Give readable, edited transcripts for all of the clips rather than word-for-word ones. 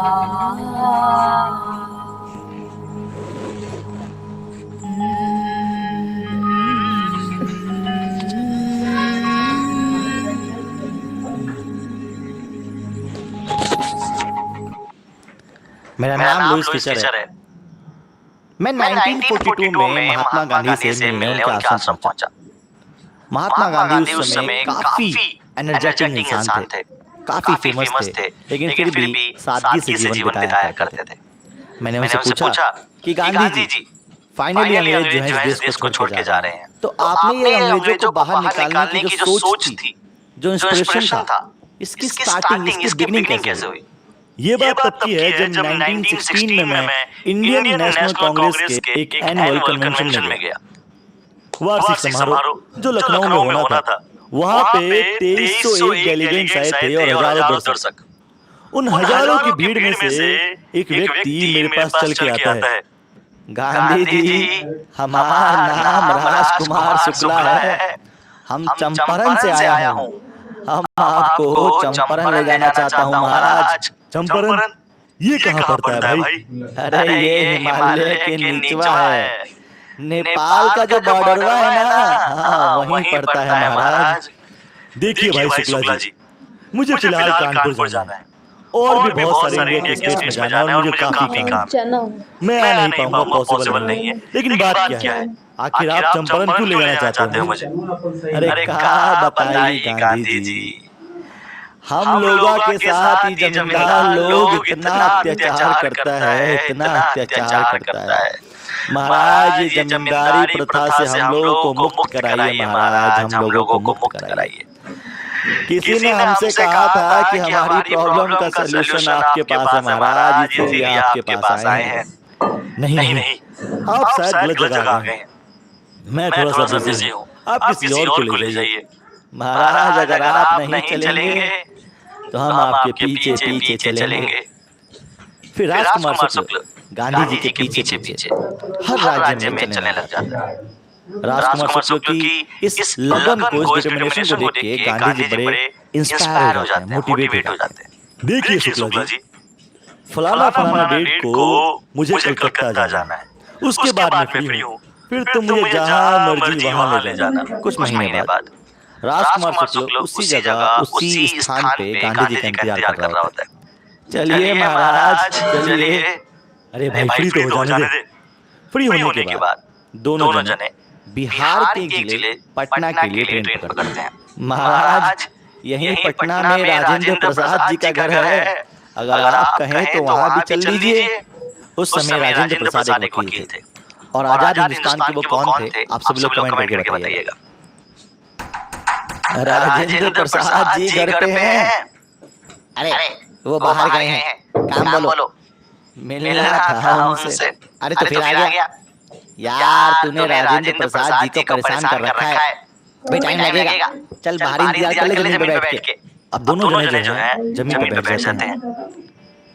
मेरा नाम Lewis Fisher है। मैं 1942 में महात्मा गांधी से मिलने उनके आश्रम पहुंचा। महात्मा गांधी उस समय काफी एनर्जेटिक इंसान थे, काफी फेमस थे, लेकिन फिर भी सादगी से जीवन बिताया करते थे। मैंने उनसे पूछा कि गांधी जी, फाइनली अंग्रेज जो है इस देश को छोड़ के जा रहे हैं, तो आपने ये अंग्रेजों को बाहर निकालने की जो सोच थी, जो इंस्पिरेशन था, इसकी स्टार्टिंग, इसकी बिगिनिंग कैसे हुई? ये बात तब की है जब 1916 में मैं इंडियन नेशनल कांग्रेस के एक एनुअल कन्वेंशन में गया। वार्षिक समारोह जो लखनऊ में होना था, वहां पे 2301 डेलीगेट्स आए थे और हजारों दर्शक। उन हजारों की भीड़ में से एक व्यक्ति मेरे पास चल के आता है। गांधी जी, हमारा नाम राजकुमार शुक्ला है, हम चंपारण से आया हूँ, हम आपको चंपारण ले जाना चाहता हूँ महाराज। चंपारण ये कहाँ पड़ता है भाई? अरे ये हिमालय के नीचवा है, नेपाल का जो बॉर्डरवा है ना, हाँ वहीं पड़ता है महाराज। देखिए भाई शुक्ला जी, मुझे फिलहाल कानपुर जाना है और भी बहुत सारे इंडिया के स्टेट्स में जाना है और मुझे काफी काम है। मैं आ नहीं पाऊंगा, पॉसिबल नहीं है। लेकिन बात क्या है, आखिर आप चंपारण क्यों ले जाना चाहते हो मुझे? अरे कहा बताइए गांधी जी, हम लोगों के साथ ही जमींदार लोग इतना अत्याचार करता है, इतना अत्याचार करता है महाराज। ये जमींदारी प्रथा से हम लोगों को मुक्त कराइए महाराज, हम लोगों को मुक्त कराइए। किसी ने हमसे कहा था कि हमारी प्रॉब्लम का सलूशन आपके पास है महाराज, इसलिए आपके पास आए हैं। नहीं, आप शायद गलत जगह आ गए। मैं थोड़ा सा बिजी हूँ, आप किसी और को ले जाइए महाराज। अगर आप नहीं चलेंगे तो हम आपके पीछे पीछे चलेंगे। फिर राजकुमार शुक्ल गांधी जी के पीछे पीछे हर राज्य में चलने लग जाता है। राजकुमार शुक्ल की इस लगन को, इस डिटरमिनेशन को देख के गांधी जी बड़े इंस्पायर हो जाते हैं, मोटिवेट हो जाते हैं। देखिए शुक्ला जी, फलाना फलाना डेट को मुझे कलकत्ता जाना है, उसके बाद मैं फ्री हूँ, फिर तुम मुझे जहाँ मर्जी वहाँ ले जाना। कुछ महीने बाद राजकुमार शुक्ल उसी जगह, उसी स्थान पे गांधी जी का इंतजार कर रहा होता है। चलिए महाराज चलिए। अरे भाई फ्री तो हो जाने दे। फ्री होने के बाद दोनों जने बिहार के जिले पटना के लिए ट्रेन पकड़ते हैं। महाराज यहीं पटना में राजेंद्र प्रसाद जी का घर है, अगर आप कहें तो वहां भी चल लीजिए। उस समय राजेंद्र प्रसाद एक वकील थे और आजाद हिंदुस्तान के वो कौन थे, आप सब लोग कमेंट करके बताइएगा। राजेंद्र प्रसाद जी घर पे हैं? अरे वो बाहर गए हैं, काम बोलो। मिलना था उनसे। अरे तो फिर आ गया। यार तूने राजेंद्र प्रसाद जी को परेशान कर रखा है, भाई टाइम लगेगा, चल बाहर इंतजार कर ले जमीन पे बैठ के। अब दोनों जने जो है जमीन पे बैठ जाते हैं।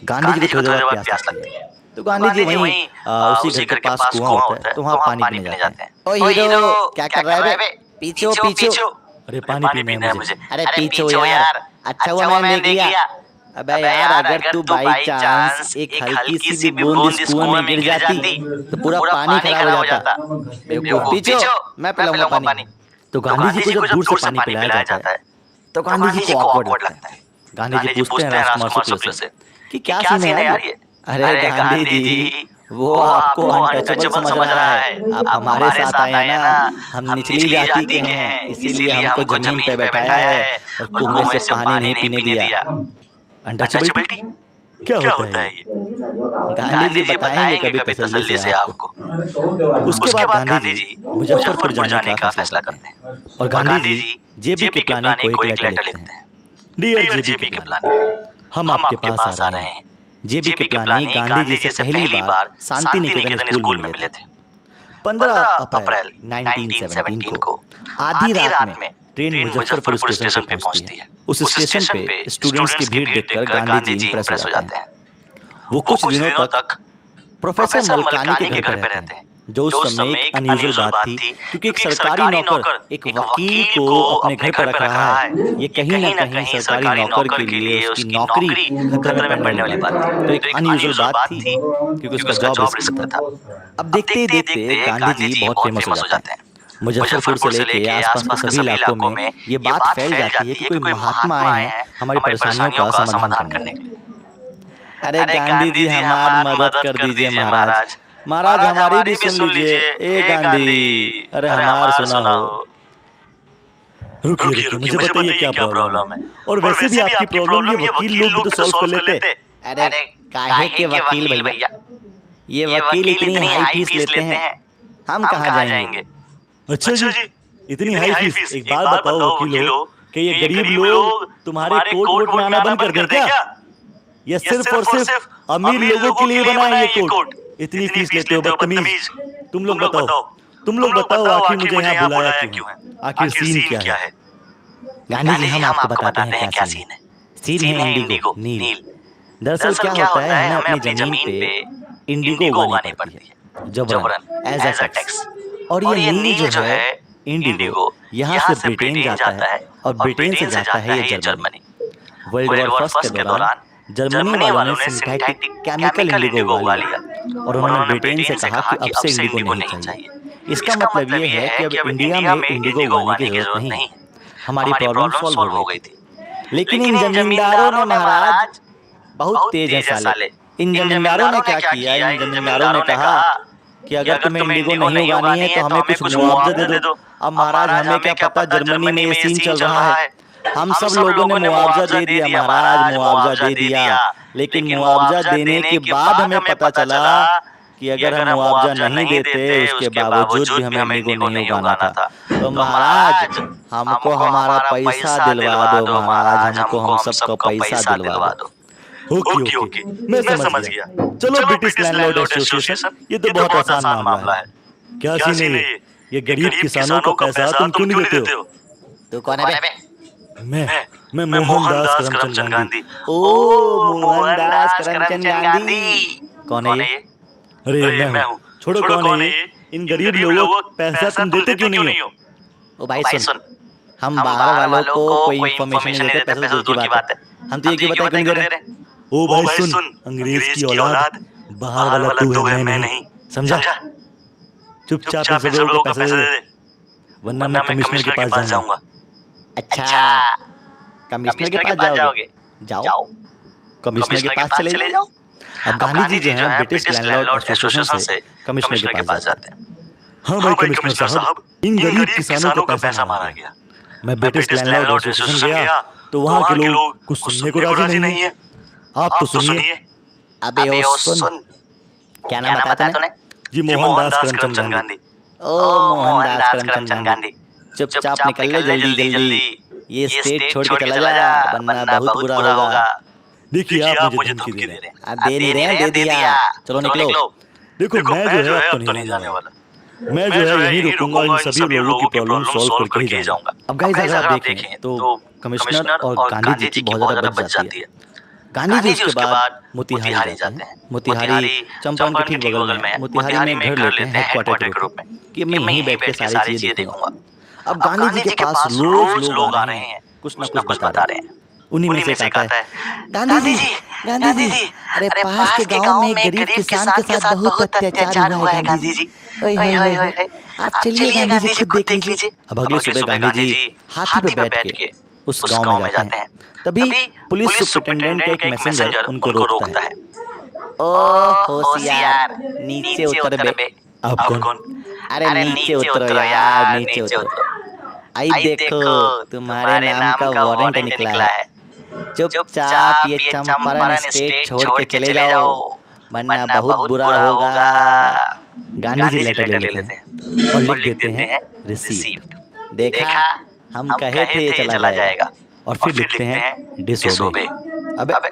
गांधी जी को थोड़ी देर प्यास लगती है, तो गांधी जी वहीं उसी घर के पास कुआं होता है, तो वहाँ पानी पीने जाते हैं। ओ हीरो क्या कर रहा है बे? पीछो पीछो। अरे पानी पीना है मुझे। अरे पीछो यार, अच्छा हुआ मैंने देख लिया। अबे यार अगर तू बाई चांस एक हल्की सी भी बूंद इस कुआं में गिर जाती तो पूरा पानी खराब हो जाता। पीछो मैं पिलाऊंगा पानी। तो गांधी जी को जब दूर से पानी पिलाया जाता है तो गांधी जी को ऑकवर्ड लगता है। गांधी जी पूछते हैं राजकुमार शुक्ल से कि क्या सीन है यार ये? अरे गांधी जी, वो आपको अनटचेबल समझ रहा है, आप हमारे साथ आए हैं ना, हम निचली जाति के हैं, इसीलिए हमको जमीन पे बैठाया है और कुएं से पानी नहीं पीने दिया। अनटचेबिलिटी क्या होता है ये? गांधी जी बताएंगे कभी तसल्ली से आपको। उसके बाद गांधी जी मुजफ्फरपुर जाने का फैसला करते हैं और गांधी जी जेबी के प्लानिंग को एक लेटर लिखते हैं। डियर जेबी के प्लानिंग, हम आपके पास आ रहे हैं। जेबी के प्लानिंग गांधी जी से पहली बार शांति निकेतन स्कूल में मिले थे 15 अप्रैल 1917 को। आधी रात में ट्रेन मुजफ्फरपुर स्टेशन पे पहुंचती है। उस स्टेशन पे स्टूडेंट्स की भीड़ देखकर गांधी जी इंप्रेस हो जाते हैं। वो कुछ दिनों तक प्रोफेसर मलकानी के घर पे रहते हैं, जो उस समय एक अनयूजुअल बात थी, क्योंकि एक सरकारी नौकर एक वकील को अपने घर पर रख रहा है, ये कहीं ना कहीं सरकारी नौकर के लिए उसकी नौकरी खतरे में पड़ने वाली बात थी। तो एक अनयूजुअल बात थी क्योंकि उसका जॉब रिस्क में था। अब देखते ही देखते गांधी जी बहुत फेमस हो जाते हैं। मुजफ्फरपुर से लेके आसपास के सभी इलाकों में ये बात फैल जाती है कि कोई महात्मा आए हैं हमारी परेशानियों का समाधान करने के लिए। अरे गांधी जी हमारी मदद कर दीजिए महाराज, महाराज हमारी भी सुन लीजिए। ए गांधी, अरे हमार सुना हो। रुकिए रुकिए, मुझे बताइए क्या प्रॉब्लम है। और वैसे भी आपकी प्रॉब्लम ये वकील लोग भी तो सॉल्व कर लेते। अरे काहे के वकील भैया, ये वकील इतनी हाई फीस लेते हैं, हम कहाँ जाएंगे। अच्छा जी, इतनी हाई फीस। एक बात बताओ वकील हो, कि ये गरीब लोग तुम्हारे कोर्ट में आना बंद कर दें क्या? ये सिर्फ और सिर्फ अमीर लोगों के लिए बना है ये कोर्ट। इतनी फीस लेते हो बदतमीज। तुम लोग बताओ आखिर मुझे यहाँ बुलाया क्यों है, आखिर सीन क्या है। गांधी जी हम आपको बताते हैं क्या सीन है। सीन है इंडिगो, नील। दरअसल क्या होता है, हमें अपनी जमीन पे इंडिगो उगानी पड़ती है जबरन एज अ टैक्स। और ये नील जो है इंडिगो यहाँ से ब्रिटेन जाता है और ब्रिटेन से जाता है ये जर्मनी। वर्ल्ड वॉर फर्स्ट के दौरान जर्मनी वालों ने सिंथेटिक केमिकल इंडिगो उगा लिया और उन्होंने ब्रिटेन से कहा कि अब से इंडिगो नहीं चाहिए। इसका मतलब ये है कि अब इंडिया में इंडिगो उगाने की जरूरत नहीं है, हमारी प्रॉब्लम सॉल्व हो गई थी। लेकिन इन जमींदारों ने महाराज बहुत तेज है साले। इन जमींदारों ने क्या किया, इन जमींदारों ने कहा कि अगर तुम्हें इंडिगो नहीं उगानी है तो हमें कुछ मुआवजा दे दो। अब महाराज हमें क्या पता जर्मनी में ये सीन चल रहा है। हम सब लोगों ने मुआवजा दे दिया महाराज, मुआवजा दे दिया। लेकिन मुआवजा देने के बाद हमें पता चला कि अगर हम मुआवजा नहीं देते उसके बावजूद भी हमें इंडिगो नहीं उगाना था। तो महाराज हमको हमारा पैसा दिलवा दो, महाराज हमको हम सबको पैसा दिलवा दो। ओके, मैं समझ गया। चलो ब्रिटिश लैंडलॉर्ड एसोसिएशन, ये तो बहुत आसान मामला है। क्या सीन है ये गरीब किसानों को पैसा तुम क्यों नहीं देते हो? तो कौन है बे? मैं मोहनदास करमचंद गांधी। ओ मोहनदास करमचंद गांधी, कौन है ये? अरे मैं हूँ। छोड़ो कौन है ये? इन गरीब लोगों को पैसा तुम देते क्यों नहीं हो? ओ भाई सुन, हम बाहर वालों को कोई इन्फॉर्मेशन नहीं देते, पैसा तो दूर की बात है। हम तो ये क्यों बताए क्यों दे रहे? ओ भाई सुन, अंग्रेज की औलाद, बाहर वाला तू है मैं नहीं, समझा? चुपचाप इन सब लोगों को पैसा दे दे, वरना मैं कमिश्नर के पास जाऊंगा। अच्छा, कमिश्नर के पास जाओगे? जाओ, कमिश्नर के पास चले जाओ। अब गांधी जी जो है ब्रिटिश लैंडलॉर्ड एसोसिएशन से कमिश्नर के पास जाते हैं। हाँ भाई कमिश्नर साहब, इन गरीब किसानों को पैसा मारा गया। मैं ब्रिटिश लैंडलॉर्ड एसोसिएशन गया तो वहाँ के लोग कुछ सुनने को राजी नहीं है। आप तो सुनिए। अबे ओ सुन, क्या नाम बताया तूने? जी मोहनदास करमचंद गांधी। ओ मोहनदास करमचंद गांधी, चुपचाप निकल ले जल्दी जल्दी, ये स्टेट छोड़ के चला जा वरना बहुत बुरा होगा। देखिए आप मुझे धमकी दे रहे हैं। अब दे नहीं रहे, दे दिया, चलो निकलो। देखो मैं जो है अब तो नहीं जाने वाला, मैं जो है यहीं रुकूंगा, इन सभी लोगों की प्रॉब्लम सॉल्व करके ही जाऊंगा। अब गाइस अगर आप देखें तो कमिश्नर और गांधी जी की बहुत ज्यादा बच जाती है। गांधी जी उसके बाद मोतिहारी जाते हैं। मोतिहारी चंपारण के ठीक बगल में, मोतिहारी में घर लेते हैं हेडक्वार्टर के रूप में कि मैं यहीं बैठ के सारी चीजें देखूंगा। अब गांधी जी के पास रोज लोग आ रहे हैं, कुछ ना कुछ बता रहे हैं। उन्हीं में से कहता है, गांधी जी, अरे पास के गांव में एक गरीब किसान के साथ बहुत अत्याचार हुआ है गांधी जी। ओए होए होए, आप चलिए गांधी जी खुद देख लीजिए। अब अगले सुबह गांधी जी हाथी पे बैठ के उस गांव में जाते हैं। तभी पुलिस सुपरिटेंडेंट का एक मैसेंजर उनको रोकता है। ओ होशियार, नीचे उतर बे। आप कौन? अरे नीचे उतरो यार, नीचे उतरो। आई देखो तुम्हारे नाम का वारंट निकला है, चुपचाप ये चंपारण स्टेट छोड़ के चले जाओ वरना बहुत बुरा होगा। गांधी जी लेटर ले लेते हैं और लिख देते हैं रिसीव्ड। देखा, हम कहे थे ये चला जाएगा। और फिर लिखते हैं डिसओबे। अबे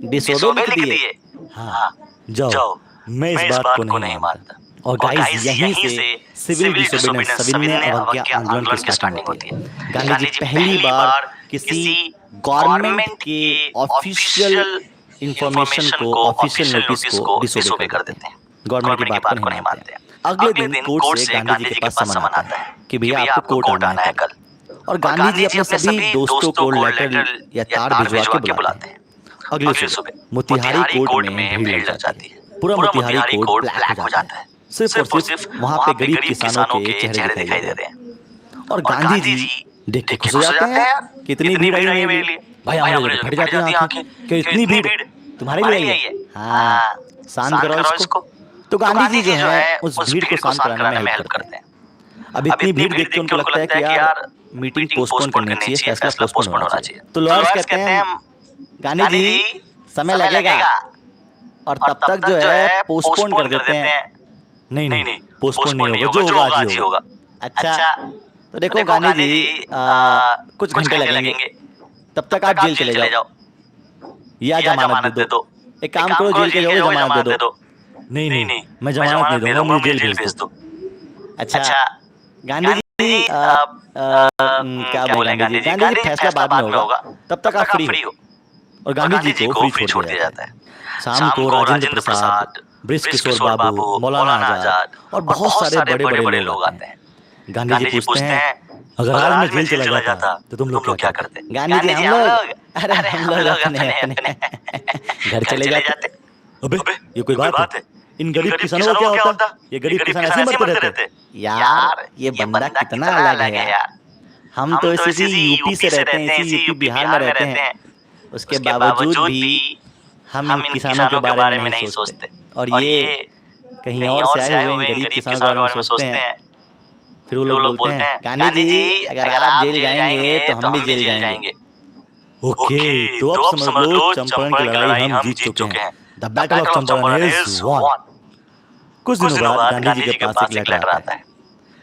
डिसओबे लिख दिए। हाँ जाओ, मैं इस बात को नहीं मानता। और गाइस यहीं से सिविल डिसोबीडियंस सविनय अवज्ञा आंदोलन की स्टार्टिंग होती है। गांधी जी पहली बार किसी गवर्नमेंट के ऑफिशियल इंफॉर्मेशन को, ऑफिशियल नोटिस को डिसोबे कर देते हैं। गवर्नमेंट की बात को नहीं मानते हैं। अगले दिन कोर्ट से गांधी जी के पास समन आता है कि भैया आपको कोर्ट आना है कल। और गांधी जी अपने सभी दोस्तों को लेटर या तार भिजवा के बुलाते हैं। अगले सुबह मोतिहारी कोर्ट में भीड़ लग जाती है। पूरा मोतिहारी कोर्ट ब्लैक हो जाता है। सिर्फ और सिर्फ वहां पे गरीब किसानों के चेहरे दिखाई दे रहे हैं। और गांधी जी देख के खुश हो जाते हैं कि इतनी भीड़ आई है मेरे लिए। भाई हमारे फट जाती है आंखें कि इतनी भीड़ तुम्हारे लिए आई है। हाँ, शांत करो इसको। तो गांधी जी जो है उस भीड़ को शांत कराने में हेल्प करते हैं। अब इतनी भीड़ देख के उनको लगता है कि यार मीटिंग पोस्टपोन करनी चाहिए, फैसला पोस्टपोन होना चाहिए। तो लॉयर्स कहते हैं गांधी जी समय लगेगा और तब तक जो है पोस्टपोन कर देते हैं। नहीं पोस्टपोन नहीं होगा, जो होगा आज ही होगा। अच्छा, तो देखो गांधी जी कुछ घंटे लगेंगे, तब तक आप जेल चले जाओ या जमानत दे दो। एक काम करो, जेल के जाओ, जमानत दे दो। नहीं मैं जमानत नहीं दूंगा, मुझे जेल भेज दो। अच्छा, गांधी जी क्या बोले गांधी जी फैसला बाद में होगा, तब तक आप फ्री हो। और गांधी जी को फ्री छोड़ दिया जाता है। शाम को राजेंद्र प्रसाद, बृज किशोर बाबू, मौलाना आजाद और बहुत सारे बड़े बड़े लोग आते हैं। गांधी जी पूछते हैं अगर आज मैं जेल चला जाता तो तुम लोग क्या करते? गांधी जी हम लोग अपने घर चले जाते। अबे ये कोई बात है? इन गरीब किसानों का क्या होता? ये गरीब किसान ऐसे मरते रहते। यार ये बंदा कितना अलग है यार। हम तो इसी यूपी से रहते हैं, इसी यूपी बिहार में रहते हैं, उसके बावजूद भी हम इन किसानों के बारे में नहीं सोचते। और ये कहीं और से आए हुए गरीब किसानों के बारे में सोचते हैं। फिर वो लोग बोलते हैं गांधी जी अगर आप जेल जाएंगे तो हम भी जेल जाएंगे। ओके, तो अब समझ लो चंपारण की लड़ाई हम जीत चुके हैं। The battle of Champaran is won. कुछ दिनों बाद गांधी जी के पास एक लेटर आता है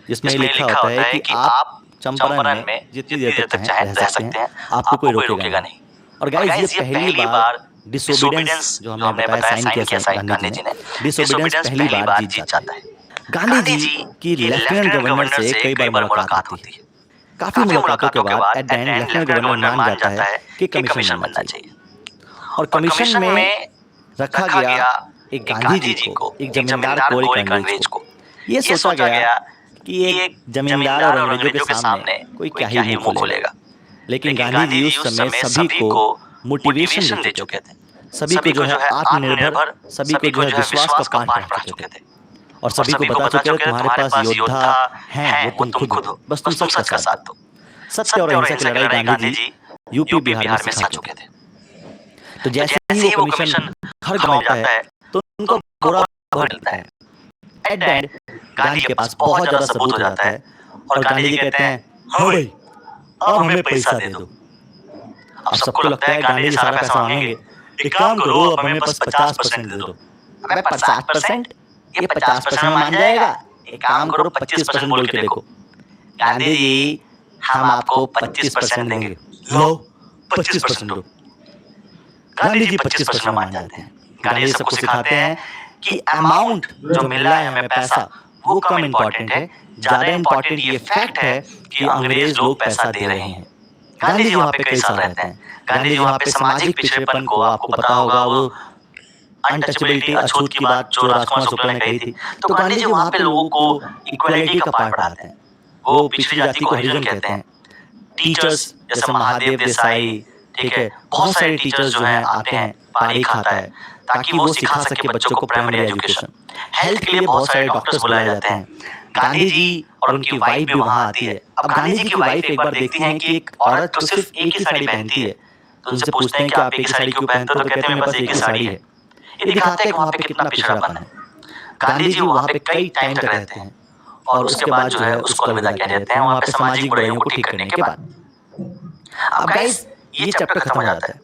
जिसमें लिखा होता है कि आप चंपारण में जितनी देर तक चाहें रह सकते हैं, आपको कोई रोकेगा नहीं। और गाइस ये पहली बार डिसोबीडियंस जो हमने बताया साइन किया गांधी जी ने, डिसोबीडियंस पहली बार जीत जाता है। गांधी जी की लेफ्टिनेंट गवर्नर से कई बार मुलाकात होती है। काफी मुलाकातों के बाद at the end lieutenant governor मान जाता है कि कमीशन बनना चाहिए। और कमीशन में रखा गया एक गांधी जी को, एक जमींदार को, एक अंग्रेज को। ये सोचा गया कि एक जमींदार और अंग्रेजों के सामने कोई क्या ही मुंह खोलेगा। लेकिन गांधी जी उस समय सभी को मोटिवेशन दे चुके थे, सभी को जो है आत्मनिर्भर, सभी को जो है विश्वास का पाठ पढ़ा चुके थे और सभी को बता चुके थे तुम्हारे पास योद्धा हैं, वो तुम खुद हो, बस तुम सच का साथ दो। सत्य और अहिंसा की लड़ाई गांधी जी यूपी बिहार में सिखा चुके थे। तो जैसे ही वो कमीशन हर गांव जाता है तो उनको बुरा मिलता है। एट द एंड गांधी के पास बहुत ज्यादा सबूत हो जाता है और गांधी जी कहते हैं हाँ भाई अब हमें पैसा दे दो। अब सबको लगता है गांधी जी सारा पैसा मांगेंगे। एक काम करो, अब हमें बस 50% दे दो। अबे 50%? ये 50% में मान जाएगा? एक काम करो 25% बोल के देखो। गांधी जी हम आपको 25% देंगे। लो 25% दो। गांधी जी 25% में मान जाते हैं। गांधी जी सबको सिखाते हैं कि अमाउंट जो मिल रहा है हमें पैसा वो कम इम्पोर्टेंट है, ज्यादा इम्पोर्टेंट ये फैक्ट है कि अंग्रेज लोग पैसा दे रहे हैं। गांधी जी वहाँ पे कई साल रहते हैं। गांधी जी वहाँ पे सामाजिक पिछड़ेपन को, आपको पता होगा वो अनटचेबिलिटी, अछूत की बात जो राजकुमार शुक्ला ने कही थी, तो गांधी जी वहाँ पे लोगों को इक्वालिटी का पाठ पढ़ाते हैं। वो पिछड़ी जाति को हरिजन कहते हैं। टीचर्स जैसे महादेव देसाई, ठीक है, बहुत सारे टीचर्स जो हैं आते हैं, पारिक आता है ताकि वो सिखा सके बच्चों को प्राइमरी एजुकेशन। हेल्थ के लिए बहुत सारे डॉक्टर्स बुलाए जाते हैं। गांधी जी और उनकी वाइफ भी वहाँ आती है। अब गांधी जी की वाइफ एक बार देखती हैं कि एक औरत तो सिर्फ एक ही साड़ी पहनती है, तो उनसे पूछते हैं कि आप एक ही साड़ी क्यों पहनते हो? तो कहते हैं मेरे पास एक ही साड़ी है। ये दिखाते हैं कि वहाँ पे कितना पिछड़ापन है। गांधी जी वहाँ पे कई टाइम तक रहते हैं और उसके बाद जो है उसको अलविदा कह देते हैं वहाँ पे सामाजिक बुराइयों को ठीक करने के बाद। अब गाइस ये चैप्टर खत्म हो जाता है।